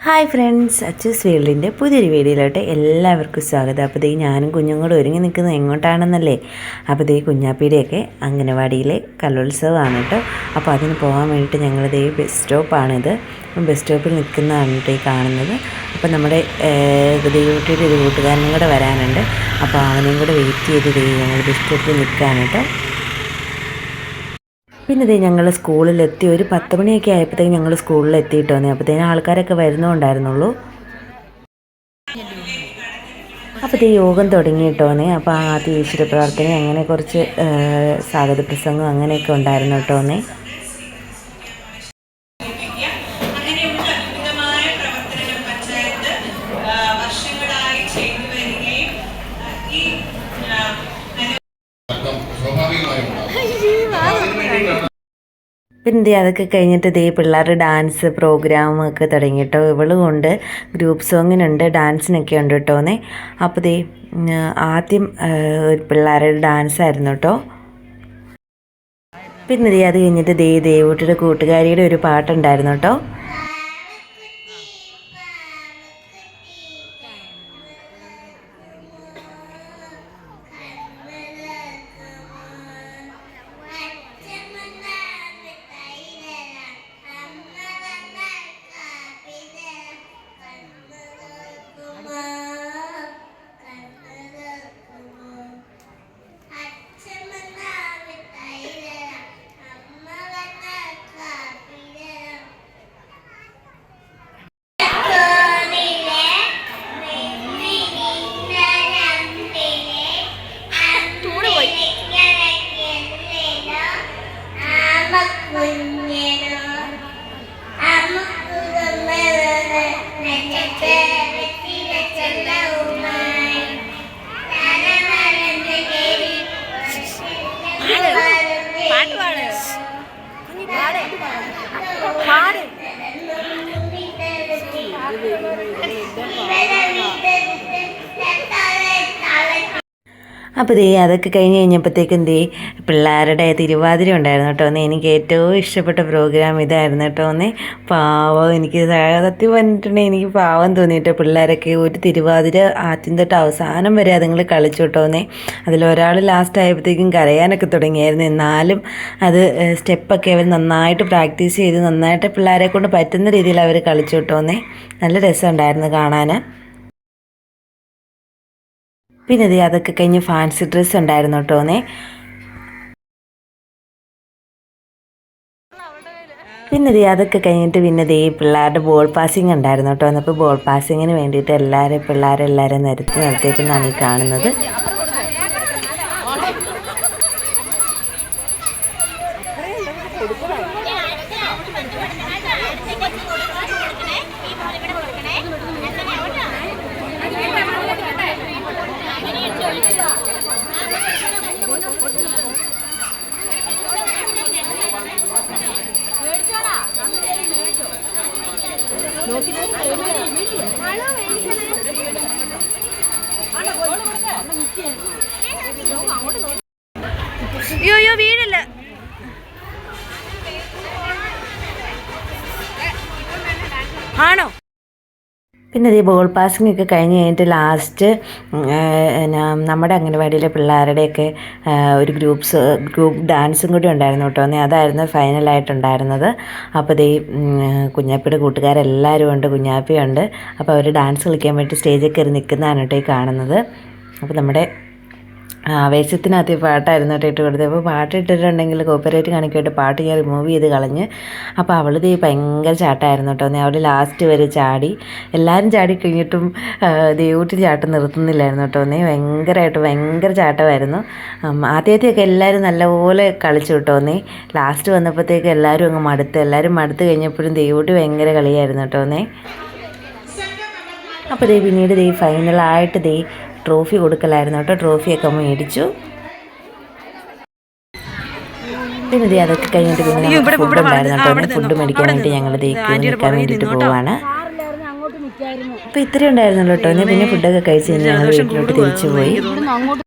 Hi friends, Achus വേൾഡിൻ്റെ പുതിയൊരു വീഡിയോയിലോട്ട് എല്ലാവർക്കും സ്വാഗതം. അപ്പോൾ ദേ ഞാനും കുഞ്ഞുങ്ങളും ഒരുങ്ങി നിൽക്കുന്നത് എങ്ങോട്ടാണെന്നല്ലേ? അപ്പോൾ ദേ കുഞ്ഞാപ്പിയുടെയൊക്കെ അംഗനവാടിയിലെ കലോത്സവമാണ് കേട്ടോ. അപ്പോൾ അതിന് പോകാൻ വേണ്ടിയിട്ട് ഞങ്ങൾ ദേ ബസ് സ്റ്റോപ്പാണിത്. ബസ് സ്റ്റോപ്പിൽ നിൽക്കുന്നതാണ് കേട്ടോ ഈ കാണുന്നത്. അപ്പോൾ നമ്മുടെ ദൈവത്തിൻ്റെ ഒരു കൂട്ടുകാരനും കൂടെ വരാനുണ്ട്. അപ്പോൾ അവനെയും കൂടെ വെയിറ്റ് ചെയ്ത് ദേ ഞങ്ങൾ ബസ് സ്റ്റോപ്പിൽ നിൽക്കുകയാണ് കേട്ടോ. പിന്നെ ഇതേ ഞങ്ങൾ സ്കൂളിലെത്തി ഒരു 10 മണിയൊക്കെ ആയപ്പോഴത്തേക്കും ഞങ്ങൾ സ്കൂളിലെത്തിയിട്ട് വന്നേ. അപ്പോഴത്തേനും ആൾക്കാരൊക്കെ വരുന്നുണ്ടായിരുന്നുള്ളൂ. അപ്പോഴത്തേ യോഗം തുടങ്ങിയിട്ടോന്നേ. അപ്പോൾ ആദ്യം ഈശ്വര പ്രാർത്ഥന അങ്ങനെ കുറച്ച് സ്വാഗത പ്രസംഗം അങ്ങനെയൊക്കെ ഉണ്ടായിരുന്നു കേട്ടോന്നേ. പിന്നെ അതൊക്കെ കഴിഞ്ഞിട്ട് ദേ പിള്ളേരുടെ ഡാൻസ് പ്രോഗ്രാമൊക്കെ തുടങ്ങി കേട്ടോ. ഇവളുകൊണ്ട് ഗ്രൂപ്പ് സോങ്ങിനുണ്ട്, ഡാൻസിനൊക്കെ ഉണ്ട് കേട്ടോന്നേ. അപ്പോൾ ദേ ആദ്യം പിള്ളേരുടെ ഡാൻസായിരുന്നു കേട്ടോ. പിന്നെ ദേ അത് കഴിഞ്ഞിട്ട് ദേവൂട്ടിയുടെ കൂട്ടുകാരിയുടെ ഒരു പാട്ടുണ്ടായിരുന്നു കേട്ടോ. അപ്പോൾ ദേ അതൊക്കെ കഴിഞ്ഞ് കഴിഞ്ഞപ്പോഴത്തേക്കും പിള്ളേരുടെ തിരുവാതിര ഉണ്ടായിരുന്നു കേട്ടോ. എനിക്ക് ഏറ്റവും ഇഷ്ടപ്പെട്ട പ്രോഗ്രാം ഇതായിരുന്നു കേട്ടോ. പാവം, എനിക്ക് സത്യം പറഞ്ഞിട്ടുണ്ടെങ്കിൽ എനിക്ക് പാവം തോന്നിയിട്ടോ. പിള്ളേരൊക്കെ ഒരു തിരുവാതിര ആദ്യം തൊട്ട് അവസാനം വരെ അതുങ്ങൾ കളിച്ചു കേട്ടോ. അതിലൊരാൾ ലാസ്റ്റ് ആയപ്പോഴത്തേക്കും കരയാനൊക്കെ തുടങ്ങിയായിരുന്നു. എന്നാലും അത് സ്റ്റെപ്പൊക്കെ അവർ നന്നായിട്ട് പ്രാക്ടീസ് ചെയ്ത് നന്നായിട്ട് പിള്ളേരെ കൊണ്ട് പറ്റുന്ന രീതിയിൽ അവർ കളിച്ചു കേട്ടോ. നല്ല രസമുണ്ടായിരുന്നു കാണാൻ. പിന്നെ അതൊക്കെ കഴിഞ്ഞ് ഫാൻസി ഡ്രസ്സ് ഉണ്ടായിരുന്നു കേട്ടോ. പിന്നെ അതൊക്കെ കഴിഞ്ഞിട്ട് പിന്നെ പിള്ളേരുടെ ബോൾ പാസിങ് ഉണ്ടായിരുന്നു കേട്ടോ. അപ്പോൾ ബോൾ പാസിങ്ങിന് വേണ്ടിയിട്ട് പിള്ളേരെല്ലാവരും നിരത്തേക്കെന്നാണ് ഈ കാണുന്നത്. അയ്യോ വീടില്ല. ആണോ? പിന്നെ ബോൾ പാസിംഗ് ഒക്കെ കഴിഞ്ഞ് കഴിഞ്ഞിട്ട് ലാസ്റ്റ് നമ്മുടെ അംഗനവാടിയിലെ പിള്ളേരുടെയൊക്കെ ഒരു ഗ്രൂപ്പ് ഡാൻസും കൂടി ഉണ്ടായിരുന്നു കേട്ടോ. അതായിരുന്നു ഫൈനലായിട്ടുണ്ടായിരുന്നത്. അപ്പോൾ കുഞ്ഞാപ്പിയുടെ കൂട്ടുകാരെല്ലാവരും ഉണ്ട്, കുഞ്ഞാപ്പിയുണ്ട്. അപ്പോൾ അവർ ഡാൻസ് കളിക്കാൻ വേണ്ടി സ്റ്റേജിൽ കയറി നിൽക്കുന്നതാണ് കേട്ടോ ഈ കാണുന്നത്. അപ്പോൾ നമ്മുടെ ആവേശത്തിനകത്ത് പാട്ടായിരുന്നു കേട്ടോ ഇട്ട് കൊടുത്തത്. അപ്പോൾ പാട്ട് ഇട്ടിട്ടുണ്ടെങ്കിൽ കോപ്പറേറ്റ് കാണിക്കുമായിട്ട് പാട്ട് ഞാൻ റിമൂവ് ചെയ്ത് കളഞ്ഞ്. അപ്പോൾ അവൾ ഭയങ്കര ചാട്ടമായിരുന്നു കേട്ടോ. അവൾ ലാസ്റ്റ് വരെ ചാടി. എല്ലാവരും ചാടി കഴിഞ്ഞിട്ടും ദേവൂട്ടി ചാട്ടം നിർത്തുന്നില്ലായിരുന്നു കേട്ടോ. ഭയങ്കര ചാട്ടമായിരുന്നു. ആദ്യമൊക്കെ എല്ലാവരും നല്ലപോലെ കളിച്ചു കേട്ടോ. ലാസ്റ്റ് വന്നപ്പോഴത്തേക്ക് എല്ലാവരും അങ്ങ് മടുത്ത് കഴിഞ്ഞപ്പോഴും ദേവൂട്ടി ഭയങ്കര കളിയായിരുന്നു കേട്ടോ. അപ്പോൾ പിന്നീട് ഫൈനലായിട്ട് ട്രോഫി കൊടുക്കലായിരുന്നു കേട്ടോ. ട്രോഫിയൊക്കെ മേടിച്ചു. പിന്നെ അതൊക്കെ കഴിഞ്ഞിട്ട് പിന്നെ ഫുഡ് ഉണ്ടായിരുന്നു കേട്ടോ. ഫുഡ് മേടിക്കാൻ വേണ്ടി ഞങ്ങൾ നിൽക്കാൻ വേണ്ടിയിട്ട് പോവാണ്. അപ്പോൾ ഇത്രയും ഉണ്ടായിരുന്നല്ലോ കേട്ടോ. പിന്നെ ഫുഡൊക്കെ കഴിച്ച് ഞങ്ങൾ വീട്ടിലോട്ട് തിരിച്ചു പോയി.